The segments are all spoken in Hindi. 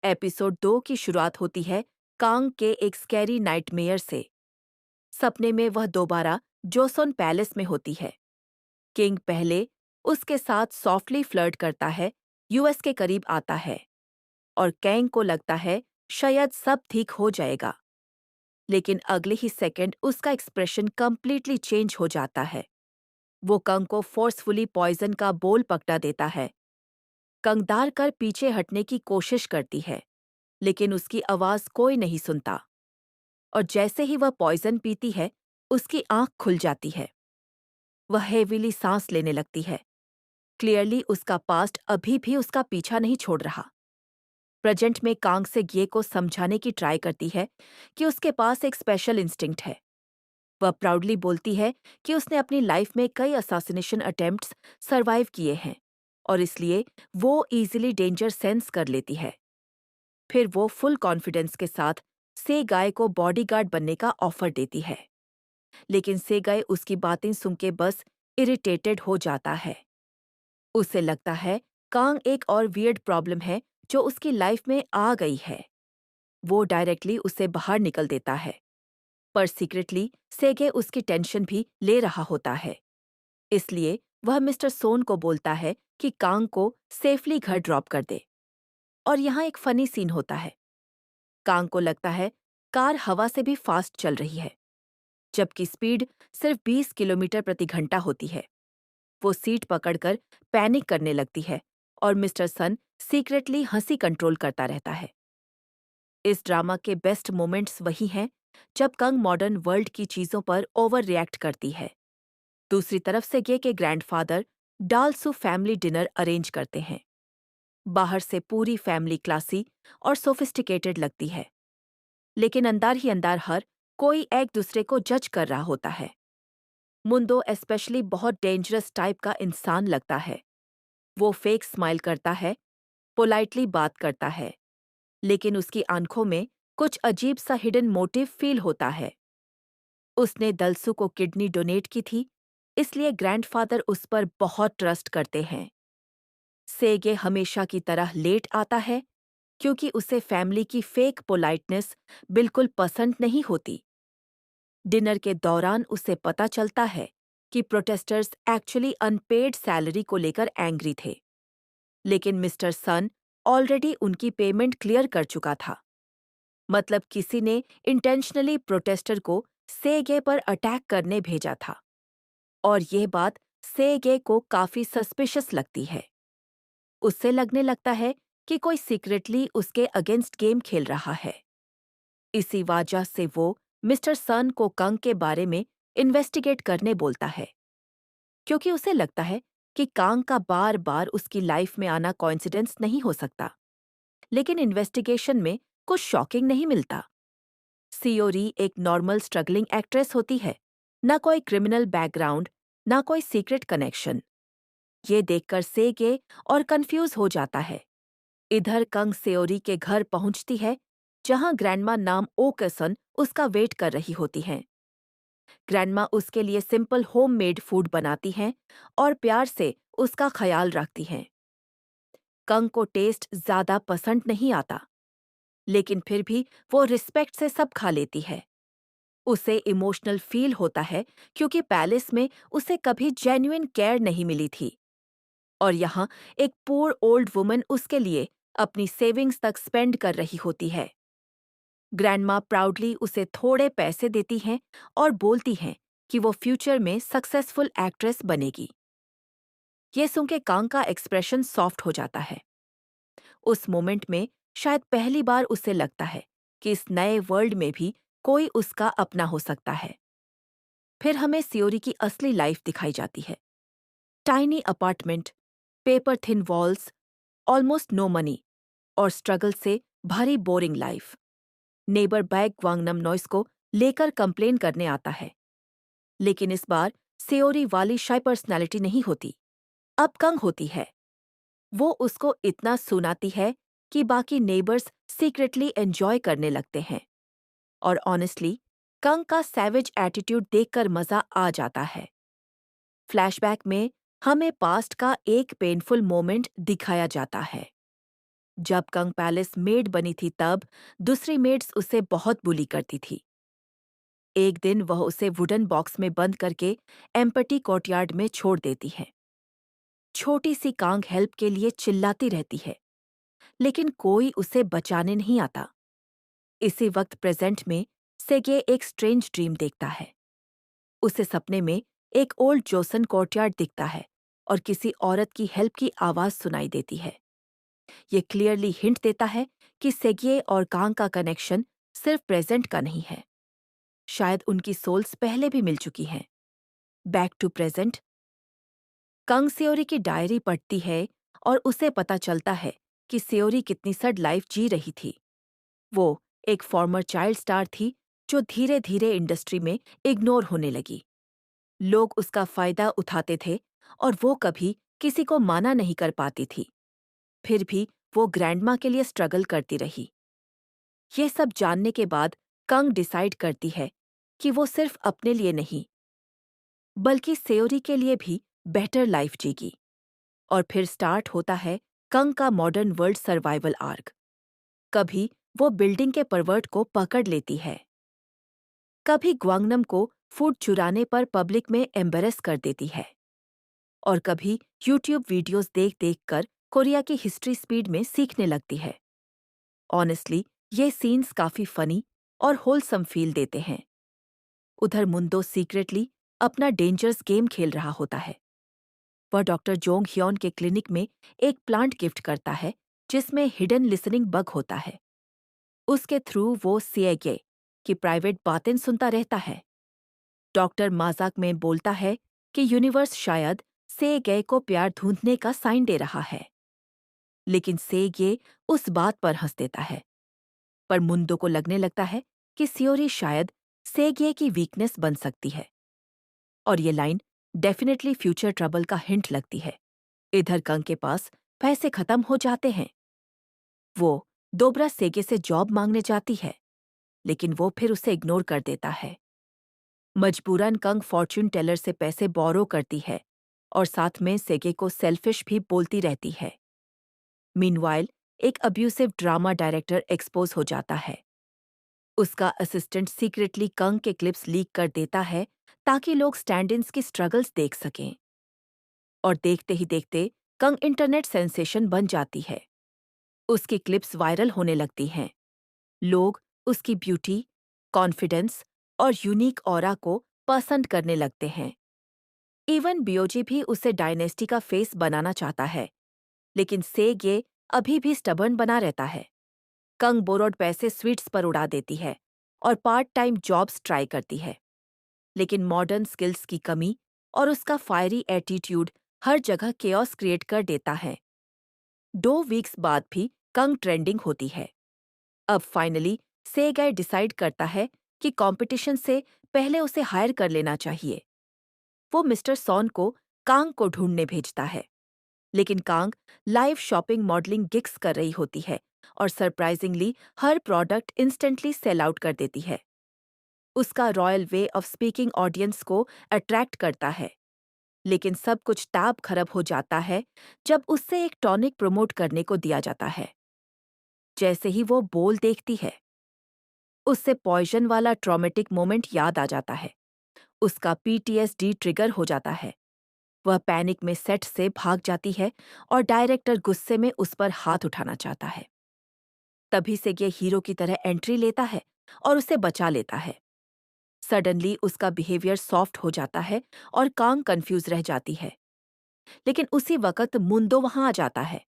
एपिसोड 2 की शुरुआत होती है कांग के एक स्कैरी नाइटमेयर से। सपने में वह दोबारा जोसन पैलेस में होती है। किंग पहले उसके साथ सॉफ्टली फ्लर्ट करता है, यूएस के करीब आता है और कैंग को लगता है शायद सब ठीक हो जाएगा। लेकिन अगले ही सेकंड उसका एक्सप्रेशन कंप्लीटली चेंज हो जाता है। वो कंग को फोर्सफुली पॉइजन का बोल पकड़ा देता है। कंगदार कर पीछे हटने की कोशिश करती है, लेकिन उसकी आवाज कोई नहीं सुनता और जैसे ही वह पॉइजन पीती है, उसकी आंख खुल जाती है। वह हेवीली सांस लेने लगती है। क्लियरली उसका पास्ट अभी भी उसका पीछा नहीं छोड़ रहा। प्रेजेंट में कांग से गे को समझाने की ट्राई करती है कि उसके पास एक स्पेशल इंस्टिंक्ट है। वह प्राउडली बोलती है कि उसने अपनी लाइफ में कई असैसिनेशन अटेम्प्ट्स सरवाइव किए हैं और इसलिए वो इजीली डेंजर सेंस कर लेती है। फिर वो फुल कॉन्फिडेंस के साथ सेगाय को बॉडीगार्ड बनने का ऑफर देती है। लेकिन सेगाय उसकी बातें सुन के बस इरिटेटेड हो जाता है। उसे लगता है कांग एक और वियर्ड प्रॉब्लम है जो उसकी लाइफ में आ गई है। वो डायरेक्टली उसे बाहर निकल देता है, पर सीक्रेटली सेगे उसकी टेंशन भी ले रहा होता है। इसलिए वह मिस्टर सोन को बोलता है कि कांग को सेफली घर ड्रॉप कर दे। और यहाँ एक फनी सीन होता है। कांग को लगता है कार हवा से भी फास्ट चल रही है, जबकि स्पीड सिर्फ 20 किलोमीटर प्रति घंटा होती है। वो सीट पकड़कर पैनिक करने लगती है और मिस्टर सन सीक्रेटली हंसी कंट्रोल करता रहता है। इस ड्रामा के बेस्ट मोमेंट्स वही हैं जब कंग मॉडर्न वर्ल्ड की चीजों पर ओवर रिएक्ट करती है। दूसरी तरफ से गे के ग्रैंडफादर डालसू फैमिली डिनर अरेंज करते हैं। बाहर से पूरी फैमिली क्लासी और सोफिस्टिकेटेड लगती है, लेकिन अंदर ही अंदर हर कोई एक दूसरे को जज कर रहा होता है। मुंदो स्पेशली बहुत डेंजरस टाइप का इंसान लगता है। वो फेक स्माइल करता है, पोलाइटली बात करता है, लेकिन उसकी आंखों में कुछ अजीब सा हिडन मोटिव फील होता है। उसने दलसू को किडनी डोनेट की थी, इसलिए ग्रैंडफादर उस पर बहुत ट्रस्ट करते हैं। सेगे हमेशा की तरह लेट आता है क्योंकि उसे फैमिली की फेक पोलाइटनेस बिल्कुल पसंद नहीं होती। डिनर के दौरान उसे पता चलता है कि प्रोटेस्टर्स एक्चुअली अनपेड सैलरी को लेकर एंग्री थे, लेकिन मिस्टर सन ऑलरेडी उनकी पेमेंट क्लियर कर चुका था। मतलब किसी ने इंटेंशनली प्रोटेस्टर को सेगे पर अटैक करने भेजा था और यह बात सेगे को काफी सस्पिशियस लगती है। उससे लगने लगता है कि कोई सीक्रेटली उसके अगेंस्ट गेम खेल रहा है। इसी वजह से वो मिस्टर सन को कंग के बारे में इन्वेस्टिगेट करने बोलता है, क्योंकि उसे लगता है कि कांग का बार बार उसकी लाइफ में आना कोइंसिडेंस नहीं हो सकता। लेकिन इन्वेस्टिगेशन में कुछ शॉकिंग नहीं मिलता। सियोरी एक नॉर्मल स्ट्रगलिंग एक्ट्रेस होती है, ना कोई क्रिमिनल बैकग्राउंड, ना कोई सीक्रेट कनेक्शन। ये देखकर सेगे और कंफ्यूज हो जाता है। इधर कंग सेओरी के घर पहुंचती है, जहां ग्रैंडमा नाम ओकसन उसका वेट कर रही होती हैं। ग्रैंडमा उसके लिए सिंपल होममेड फूड बनाती हैं और प्यार से उसका ख्याल रखती हैं। कंग को टेस्ट ज्यादा पसंद नहीं आता, लेकिन फिर भी वो रिस्पेक्ट से सब खा लेती है। उसे इमोशनल फील होता है क्योंकि पैलेस में उसे कभी जेन्युइन केयर नहीं मिली थी और यहाँ एक पुअर ओल्ड वुमन उसके लिए अपनी सेविंग्स तक स्पेंड कर रही होती है। ग्रैंडमा प्राउडली उसे थोड़े पैसे देती हैं और बोलती हैं कि वो फ्यूचर में सक्सेसफुल एक्ट्रेस बनेगी। ये सुन के कांग का एक्सप्रेशन सॉफ्ट हो जाता है। उस मोमेंट में शायद पहली बार उसे लगता है कि इस नए वर्ल्ड में भी कोई उसका अपना हो सकता है। फिर हमें सियोरी की असली लाइफ दिखाई जाती है। Tiny apartment, paper thin walls, almost no money और स्ट्रगल से भरी boring life. Neighbour Baek Gwangnam noise को लेकर कंप्लेन करने आता है, लेकिन इस बार सेओरी वाली शाय पर्सनैलिटी नहीं होती, अब कंग होती है। वो उसको इतना सुनाती है कि बाकी नेबर्स सीक्रेटली एंजॉय करने लगते हैं और ऑनेस्टली कंग का सैवेज एटीट्यूड देखकर मजा आ जाता है। फ्लैशबैक में हमें पास्ट का एक पेनफुल मोमेंट दिखाया जाता है, जब कंग पैलेस मेड बनी थी तब दूसरी मेड्स उसे बहुत बुली करती थी। एक दिन वह उसे वुडन बॉक्स में बंद करके एम्पटी कोर्टयार्ड में छोड़ देती है। छोटी सी कांग हेल्प के लिए चिल्लाती रहती है, लेकिन कोई उसे बचाने नहीं आता। इसी वक्त प्रेजेंट में सेगे एक स्ट्रेंज ड्रीम देखता है। उसे सपने में एक ओल्ड जोसन कोर्टयार्ड दिखता है और किसी औरत की हेल्प की आवाज सुनाई देती है। ये क्लियरली हिंट देता है कि सेगे और कांग का कनेक्शन सिर्फ प्रेजेंट का नहीं है। शायद उनकी सोल्स पहले भी मिल चुकी हैं। बैक टू प्रेजेंट, कंग सेओरी की डायरी पढ़ती है और उसे पता चलता है कि सेओरी कितनी सड लाइफ जी रही थी। वो एक फॉर्मर चाइल्ड स्टार थी जो धीरे धीरे इंडस्ट्री में इग्नोर होने लगी। लोग उसका फायदा उठाते थे और वो कभी किसी को माना नहीं कर पाती थी। फिर भी वो ग्रैंडमा के लिए स्ट्रगल करती रही। ये सब जानने के बाद कंग डिसाइड करती है कि वो सिर्फ अपने लिए नहीं बल्कि सेओरी के लिए भी बेटर लाइफ जीगी। और फिर स्टार्ट होता है कंग का मॉडर्न वर्ल्ड सर्वाइवल आर्क। कभी वो बिल्डिंग के परवर्ट को पकड़ लेती है, कभी ग्वांगनम को फूड चुराने पर पब्लिक में एम्बेरस कर देती है, और कभी यूट्यूब वीडियोस देख देख कर कोरिया की हिस्ट्री स्पीड में सीखने लगती है। ऑनेस्टली ये सीन्स काफी फनी और होलसम फील देते हैं। उधर मुंदो सीक्रेटली अपना डेंजरस गेम खेल रहा होता है। वह डॉक्टर जोंग ह्योन के क्लिनिक में एक प्लांट गिफ्ट करता है जिसमें हिडन लिसनिंग बग होता है। उसके थ्रू वो सीएगे की प्राइवेट बातें सुनता रहता है। डॉक्टर मजाक में बोलता है कि यूनिवर्स शायद सेगे को प्यार ढूंढने का साइन दे रहा है, लेकिन सेगे उस बात पर हंस देता है। पर मुंदो को लगने लगता है कि सियोरी शायद सेगे की वीकनेस बन सकती है, और ये लाइन डेफिनेटली फ्यूचर ट्रबल का हिंट लगती है। इधर कंग के पास पैसे खत्म हो जाते हैं। वो दोबरा सेगे से जॉब मांगने जाती है, लेकिन वो फिर उसे इग्नोर कर देता है। मजबूरन कंग फॉर्च्यून टेलर से पैसे बोरो करती है और साथ में सेगे को सेल्फिश भी बोलती रहती है। मीनवाइल एक अब्यूसिव ड्रामा डायरेक्टर एक्सपोज हो जाता है। उसका असिस्टेंट सीक्रेटली कंग के क्लिप्स लीक कर देता है ताकि लोग स्टैंड-इन्स की स्ट्रगल्स देख सकें। और देखते ही देखते कंग इंटरनेट सेंसेशन बन जाती है। उसकी क्लिप्स वायरल होने लगती हैं। लोग उसकी ब्यूटी, कॉन्फिडेंस और यूनिक ऑरा को पसंद करने लगते हैं। इवन बीओजी भी उसे डायनेस्टी का फेस बनाना चाहता है, लेकिन सेगे अभी भी स्टबर्न बना रहता है। कंग बोरोड पैसे स्वीट्स पर उड़ा देती है और पार्ट टाइम जॉब्स ट्राई करती है, लेकिन मॉडर्न स्किल्स की कमी और उसका फायरी एटीट्यूड हर जगह केओस क्रिएट कर देता है। 2 वीक्स बाद भी कंग ट्रेंडिंग होती है। अब फाइनली सेगे डिसाइड करता है कि कंपटीशन से पहले उसे हायर कर लेना चाहिए। वो मिस्टर सॉन को कांग को ढूंढने भेजता है, लेकिन Kang live shopping modelling gigs कर रही होती है और सरप्राइजिंगली हर प्रोडक्ट इंस्टेंटली सेल आउट कर देती है। उसका royal way of speaking audience को अट्रैक्ट करता है, लेकिन सब कुछ ताब खराब हो जाता है जब उससे एक टॉनिक प्रमोट करने को दिया जाता है। जैसे ही वो बोल देखती है, उससे पॉइजन वाला ट्रॉमेटिक मोमेंट याद आ जाता है। उसका पीटीएसडी ट्रिगर हो जाता है। वह पैनिक में सेट से भाग जाती है और डायरेक्टर गुस्से में उस पर हाथ उठाना चाहता है। तभी से ये हीरो की तरह एंट्री लेता है और उसे बचा लेता है। सडनली उसका बिहेवियर सॉफ्ट हो जाता है और कांग कंफ्यूज रह जाती है। लेकिन उसी वक्त मुंदो वहां आ जाता है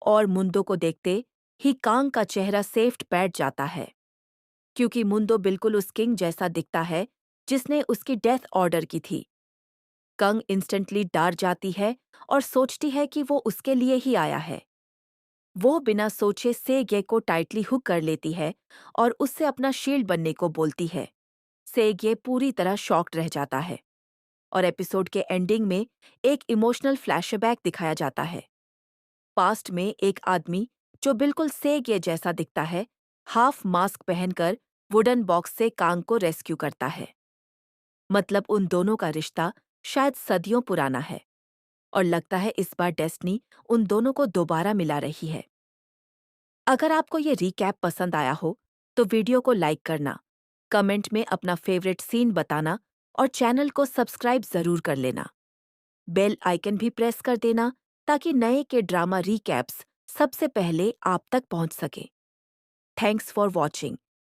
और मुंदो को देखते ही कांग का चेहरा सेफ्ट बैठ जाता है, क्योंकि मुंदो बिल्कुल उस किंग जैसा दिखता है जिसने उसकी डेथ ऑर्डर की थी। कंग इंस्टेंटली डर जाती है और सोचती है कि वो उसके लिए ही आया है। वो बिना सोचे सेगे को टाइटली हुक कर लेती है और उससे अपना शील्ड बनने को बोलती है। सेगे पूरी तरह शॉक्ड रह जाता है और एपिसोड के एंडिंग में एक इमोशनल फ्लैशबैक दिखाया जाता है। पास्ट में एक आदमी जो बिल्कुल सेगे जैसा दिखता है, हाफ मास्क पहनकर वुडन बॉक्स से कांग को रेस्क्यू करता है। मतलब उन दोनों का रिश्ता शायद सदियों पुराना है और लगता है इस बार डेस्टिनी उन दोनों को दोबारा मिला रही है। अगर आपको ये रिकैप पसंद आया हो, तो वीडियो को लाइक करना, कमेंट में अपना फेवरेट सीन बताना और चैनल को सब्सक्राइब जरूर कर लेना। बेल आइकन भी प्रेस कर देना ताकि नए के ड्रामा रिकैप्स सबसे पहले आप तक पहुंच सके। Thanks for watching.